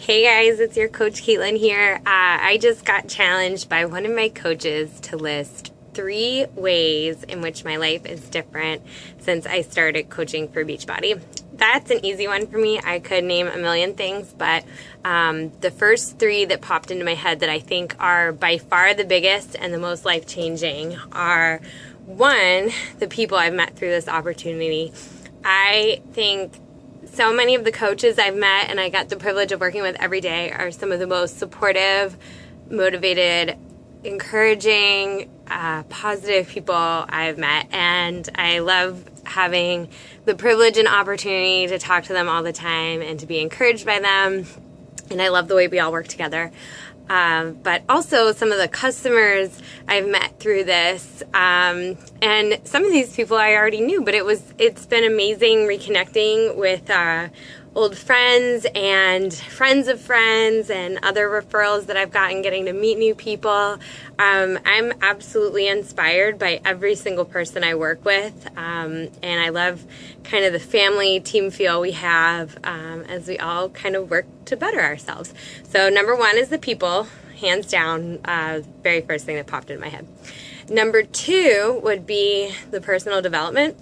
Hey guys, it's your coach Katelyn here. I just got challenged by one of my coaches to list 3 ways in which my life is different since I started coaching for Beachbody. That's an easy one for me. I could name a million things, but the first 3 that popped into my head that I think are by far the biggest and the most life-changing are, 1, the people I've met through this opportunity. I think so many of the coaches I've met and I got the privilege of working with every day are some of the most supportive, motivated, encouraging, positive people I've met. And I love having the privilege and opportunity to talk to them all the time and to be encouraged by them. And I love the way we all work together. But also some of the customers I've met through this, and some of these people I already knew, but it's been amazing reconnecting with old friends and friends of friends and other referrals that I've gotten, getting to meet new people. I'm absolutely inspired by every single person I work with, and I love kind of the family team feel we have as we all kind of work to better ourselves. So number 1 is the people, hands down, very first thing that popped into my head. Number 2 would be the personal development.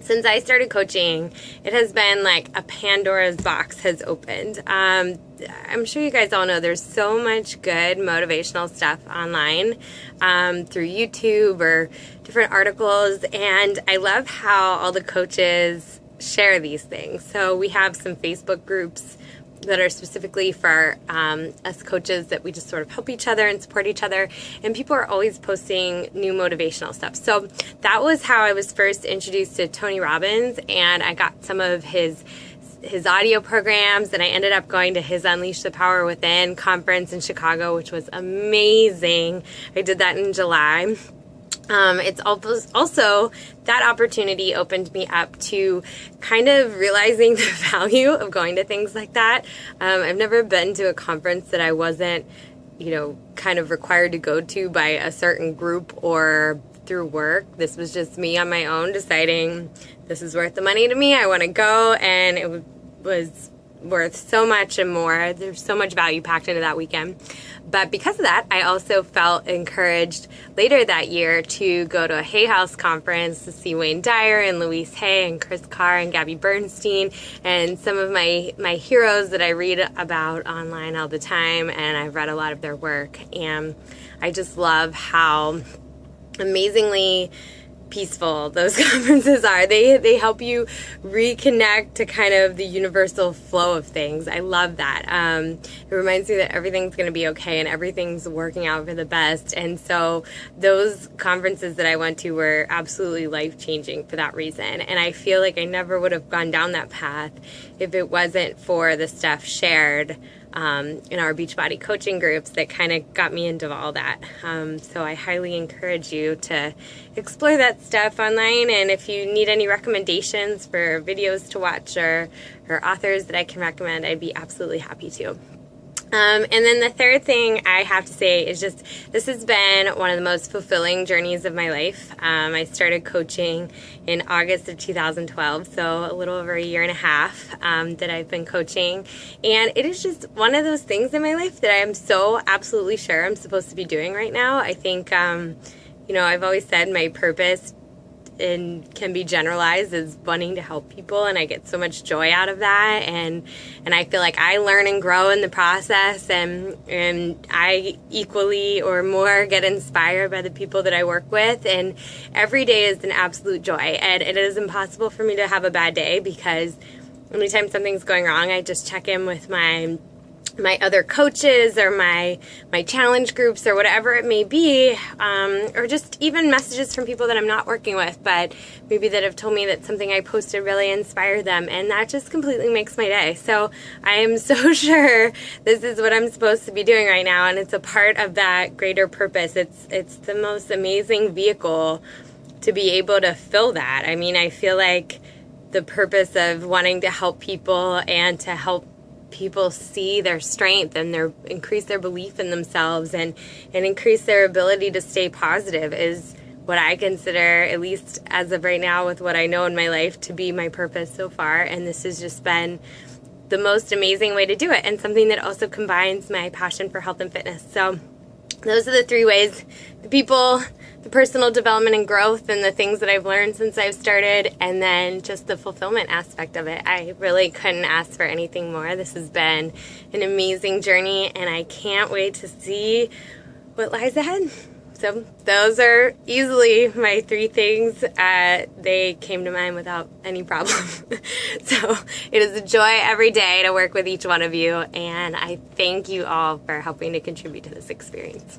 Since I started coaching, it has been like a Pandora's box has opened. I'm sure you guys all know there's so much good motivational stuff online through YouTube or different articles, and I love how all the coaches share these things. So we have some Facebook groups that are specifically for us coaches that we just sort of help each other and support each other, and people are always posting new motivational stuff. So that was how I was first introduced to Tony Robbins, and I got some of his audio programs, and I ended up going to his Unleash the Power Within conference in Chicago, which was amazing. I did that in July. It's also that opportunity opened me up to kind of realizing the value of going to things like that. I've never been to a conference that I wasn't, kind of required to go to by a certain group or through work. This was just me on my own deciding this is worth the money to me. I want to go, and it was worth so much and more. There's so much value packed into that weekend. But because of that, I also felt encouraged later that year to go to a Hay House conference to see Wayne Dyer and Louise Hay and Chris Carr and Gabby Bernstein and some of my heroes that I read about online all the time, and I've read a lot of their work. And I just love how amazingly peaceful those conferences are. They help you reconnect to kind of the universal flow of things. I love that. It reminds me that everything's going to be okay and everything's working out for the best. And so those conferences that I went to were absolutely life-changing for that reason. And I feel like I never would have gone down that path if it wasn't for the stuff shared in our Beachbody coaching groups that kind of got me into all that. So I highly encourage you to explore that stuff online, and if you need any recommendations for videos to watch or authors that I can recommend, I'd be absolutely happy to. And then the third thing I have to say is just this has been one of the most fulfilling journeys of my life. I started coaching in August of 2012, so a little over a year and a half that I've been coaching. And it is just one of those things in my life that I am so absolutely sure I'm supposed to be doing right now. I think, I've always said my purpose and can be generalized as wanting to help people, and I get so much joy out of that, and I feel like I learn and grow in the process, and I equally or more get inspired by the people that I work with, and every day is an absolute joy. And it is impossible for me to have a bad day, because anytime something's going wrong, I just check in with my other coaches or my challenge groups or whatever it may be, or just even messages from people that I'm not working with, but maybe that have told me that something I posted really inspired them, and that just completely makes my day. So I am so sure this is what I'm supposed to be doing right now, and it's a part of that greater purpose. It's the most amazing vehicle to be able to fill that. I mean, I feel like the purpose of wanting to help people and to help people see their strength and increase their belief in themselves and increase their ability to stay positive is what I consider, at least as of right now with what I know in my life, to be my purpose so far. And this has just been the most amazing way to do it, and something that also combines my passion for health and fitness. So those are the 3 ways: the people, the personal development and growth, and the things that I've learned since I've started, and then just the fulfillment aspect of it. I really couldn't ask for anything more. This has been an amazing journey, and I can't wait to see what lies ahead. So those are easily my 3 things. They came to mind without any problem. So it is a joy every day to work with each one of you, and I thank you all for helping to contribute to this experience.